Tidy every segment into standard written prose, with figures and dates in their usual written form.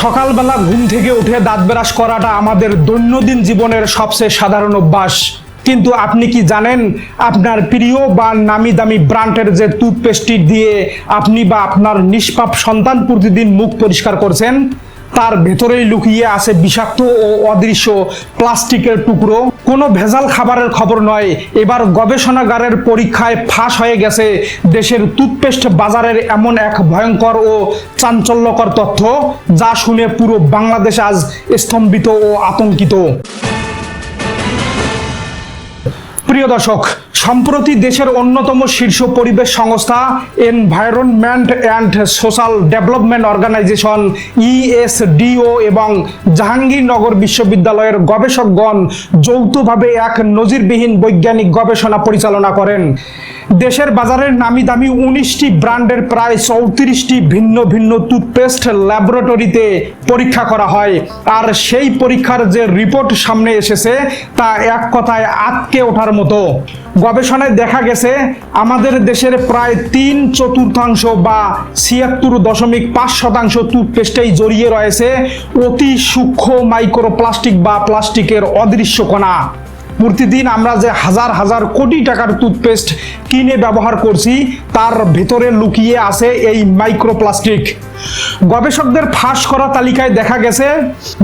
সকালবেলা ঘুম থেকে উঠে দাঁত ব্রাশ করাটা আমাদের দৈনন্দিন জীবনের সবচেয়ে সাধারণ অভ্যাস। কিন্তু আপনি কি জানেন আপনার প্রিয় বা নামি দামি ব্র্যান্ডের যে টুথপেস্টটি দিয়ে আপনি বা আপনার নিষ্পাপ সন্তান প্রতিদিন মুখ পরিষ্কার করছেন তার ভেতরেই লুকিয়ে আছে বিষাক্ত ও অদৃশ্য প্লাস্টিকের টুকরো। কোনো ভেজাল খাবারের খবর নয়, এবার গবেষণাগারের পরীক্ষায় ফাঁস হয়ে গেছে দেশের টুথপেস্ট বাজারের এমন এক ভয়ঙ্কর ও চাঞ্চল্যকর তথ্য, যা শুনে পুরো বাংলাদেশ আজ স্তম্ভিত ও আতঙ্কিত। প্রিয় দর্শক, সম্প্রতি দেশের অন্যতম শীর্ষ পরিবেশ সংস্থা environment and social development organization ESDO এবং জাহাঙ্গীরনগর বিশ্ববিদ্যালয়ের গবেষকগণ যৌথভাবে এক নজিরবিহীন বৈজ্ঞানিক গবেষণা পরিচালনা করেন। দেশের বাজারের নামি দামি 19টি ব্র্যান্ডের প্রায় 34টি ভিন্ন ভিন্ন টুথপেস্ট ল্যাবরেটরিতে পরীক্ষা করা হয়। আর সেই পরীক্ষার যে রিপোর্ট সামনে এসেছে তা এক কথায় আঁতকে ওঠার মতো। গবেষণায় দেখা গেছে আমাদের দেশের প্রায় 3/4 বা 76.5% টুথপেস্টেই জড়িয়ে রয়েছে অতি সূক্ষ্ম মাইক্রোপ্লাস্টিক বা প্লাস্টিকের অদৃশ্য কণা। প্রতিদিন আমরা যে হাজার হাজার কোটি টাকার টুথপেস্ট কিনে ব্যবহার করছি তার ভেতরে লুকিয়ে আছে এই মাইক্রোপ্লাস্টিক। গবেষকদের ফাঁস করা তালিকায় দেখা গেছে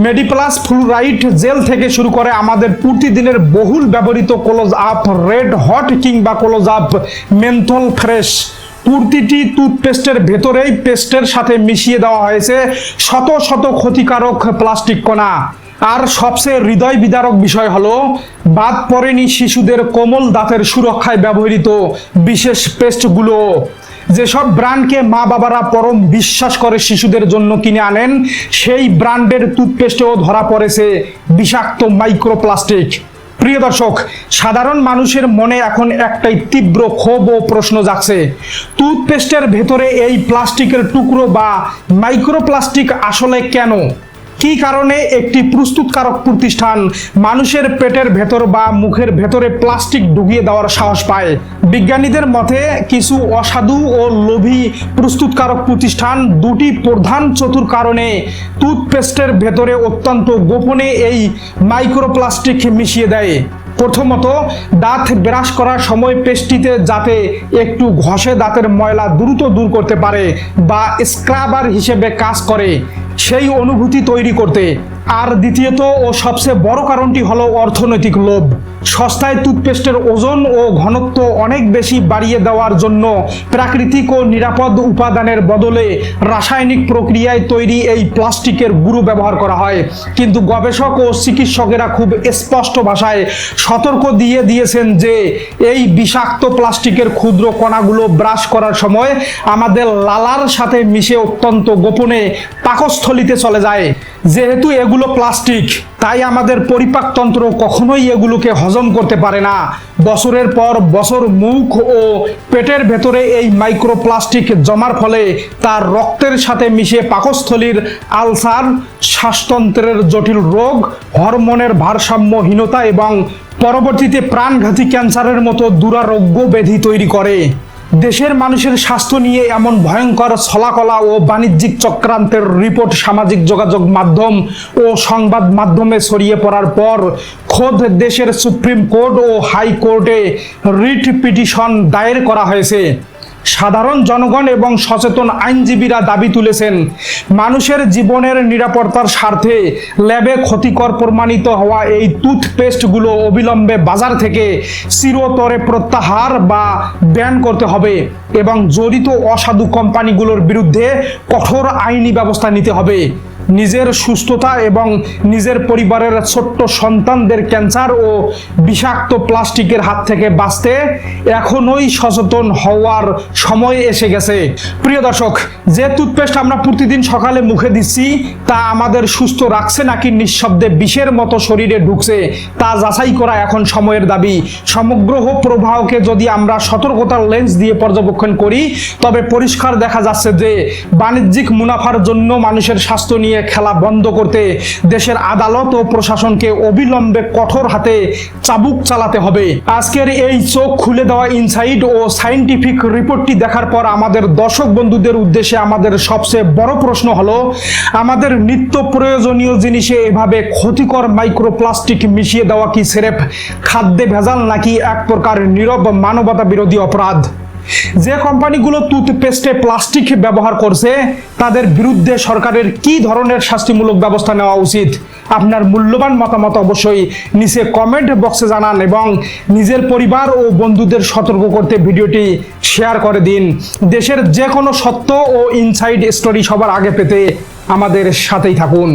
মেডিপ্লাস ফ্লুরাইড জেল থেকে শুরু করে আমাদের প্রতিদিনের বহুল ব্যবহৃত ক্লোজ আপ রেড হট কিংবা ক্লোজ আপ মেন্থল ফ্রেশ প্রতিটি টুথপেস্টের ভেতরেই পেস্টের সাথে মিশিয়ে দেওয়া হয়েছে শত শত ক্ষতিকারক প্লাস্টিক কণা। আর সবচেয়ে হৃদয় বিদারক বিষয় হলো বাদ পড়েনি শিশুদের কোমল দাঁতের সুরক্ষায় ব্যবহৃত বিশেষ পেস্টগুলো। যেসব ব্র্যান্ডকে মা বাবারা পরম বিশ্বাস করে শিশুদের জন্য কিনে আনেন সেই ব্র্যান্ডের টুথপেস্টেও ধরা পড়েছে বিষাক্ত মাইক্রোপ্লাস্টিক। প্রিয় দর্শক, সাধারণ মানুষের মনে এখন একটাই তীব্র ক্ষোভ ও প্রশ্ন জাগছে, টুথপেস্টের ভেতরে এই প্লাস্টিকের টুকরো বা মাইক্রোপ্লাস্টিক আসলে কেন? কি কারণে একটি প্রস্তুতকারক প্রতিষ্ঠান মানুষের পেটের ভেতর বা মুখের ভেতরে প্লাস্টিক ঢুকিয়ে দেওয়ার সাহস পায়? বিজ্ঞানীদের মতে কিছু অসাধু ও লোভী প্রস্তুতকারক প্রতিষ্ঠান দুটি প্রধান চতুর কারণে টুথপেস্টের ভেতরে অত্যন্ত গোপনে এই মাইক্রোপ্লাস্টিক মিশিয়ে দেয়। প্রথমত, দাঁত ব্রাশ করার সময় পেস্টটিতে যাতে একটু ঘষে দাঁতের ময়লা দ্রুত দূর করতে পারে বা স্ক্রাবার হিসেবে কাজ করে সেই অনুভূতি তৈরি করতে। আর দ্বিতীয়ত ও সবচেয়ে বড় কারণটি হলো অর্থনৈতিক লোভ। সস্তায় টুথপেস্টের ওজন ও ঘনত্ব অনেক বেশি বাড়িয়ে দেওয়ার জন্য প্রাকৃতিক ও নিরাপদ উপাদানের বদলে রাসায়নিক প্রক্রিয়ায় তৈরি এই প্লাস্টিকের গুঁড়ো ব্যবহার করা হয়। কিন্তু গবেষক ও চিকিৎসকেরা খুব স্পষ্ট ভাষায় সতর্ক দিয়ে দিয়েছেন যে এই বিষাক্ত প্লাস্টিকের ক্ষুদ্র কণাগুলো ব্রাশ করার সময় আমাদের লালার সাথে মিশে অত্যন্ত গোপনে পাকস্থলিতে চলে যায়। যেহেতু এগুলো প্লাস্টিক, তাই আমাদের পরিপাকতন্ত্র কখনোই এগুলোকে হজম করতে পারে না। বছরের পর বছর মুখ ও পেটের ভেতরে এই মাইক্রোপ্লাস্টিক জমার ফলে তার রক্তের সাথে মিশে পাকস্থলীর আলসার, শ্বাসতন্ত্রের জটিল রোগ, হরমোনের ভারসাম্যহীনতা এবং পরবর্তীতে প্রাণঘাতী ক্যান্সারের মতো দুরারোগ্য ব্যাধি তৈরি করে। দেশের মানুষের স্বাস্থ্য নিয়ে এমন ভয়ঙ্কর ছলাকলা ও বাণিজ্যিক চক্রান্তের রিপোর্ট সামাজিক যোগাযোগ মাধ্যম ও সংবাদ মাধ্যমে ছড়িয়ে পড়ার পর খোদ দেশের সুপ্রিম কোর্ট ও হাইকোর্টে রিট পিটিশন দায়ের করা হয়েছে। সাধারণ জনগণ এবং সচেতন আইনজীবীরা দাবি তুলেছেন মানুষের জীবনের নিরাপত্তার স্বার্থে ল্যাবে ক্ষতিকর প্রমাণিত হওয়া এই টুথপেস্টগুলো অবিলম্বে বাজার থেকে চিরতরে প্রত্যাহার বা ব্যান করতে হবে এবং জড়িত অসাধু কোম্পানিগুলোর বিরুদ্ধে কঠোর আইনি ব্যবস্থা নিতে হবে। নিজের সুস্থতা এবং নিজের পরিবারের ছোট্ট সন্তানদের ক্যান্সার ও বিষাক্ত প্লাস্টিকের হাত থেকে বাঁচতে এখনই সচেতন হওয়ার সময় এসে গেছে। প্রিয় দর্শক, যে টুথপেস্ট আমরা প্রতিদিন সকালে মুখে দিচ্ছি তা আমাদের সুস্থ রাখছে নাকি নিঃশব্দে বিষের মতো শরীরে ঢুকছে তা যাচাই করা এখন সময়ের দাবি। সমগ্র প্রবাহকে যদি আমরা সতর্কতার লেন্স দিয়ে পর্যবেক্ষণ করি তবে পরিষ্কার দেখা যাচ্ছে যে বাণিজ্যিক মুনাফার জন্য মানুষের স্বাস্থ্য নিয়ে নিয়ে খেলা বন্ধ করতে দেশের আদালত ও প্রশাসনকে অবিলম্বে কঠোর হাতে চাবুক চালাতে হবে। আজকের এই চোখ খুলে দেওয়া ইনসাইড ও সায়েন্টিফিক রিপোর্টটি দেখার পর আমাদের দর্শক বন্ধুদের উদ্দেশ্যে আমাদের সবচেয়ে বড় প্রশ্ন হলো, আমাদের নিত্য প্রয়োজনীয় জিনিসে এভাবে ক্ষতিকর মাইক্রোপ্লাস্টিক মিশিয়ে দেওয়া কি সেরেফ খাদ্যে ভেজাল নাকি এক প্রকার নীরব মানবতা বিরোধী অপরাধ? যে কোম্পানিগুলো টুথপেস্টে প্লাস্টিক ব্যবহার করছে তাদের বিরুদ্ধে সরকারের কি ধরনের শাস্তিমূলক ব্যবস্থা নেওয়া উচিত? আপনার মূল্যবান মতামত অবশ্যই নিচে কমেন্ট বক্সে জানান এবং নিজের পরিবার ও বন্ধুদের সতর্ক করতে ভিডিওটি শেয়ার করে দিন। দেশের যে কোনো সত্য ও ইনসাইড স্টোরি সবার আগে পেতে আমাদের সাথেই থাকুন।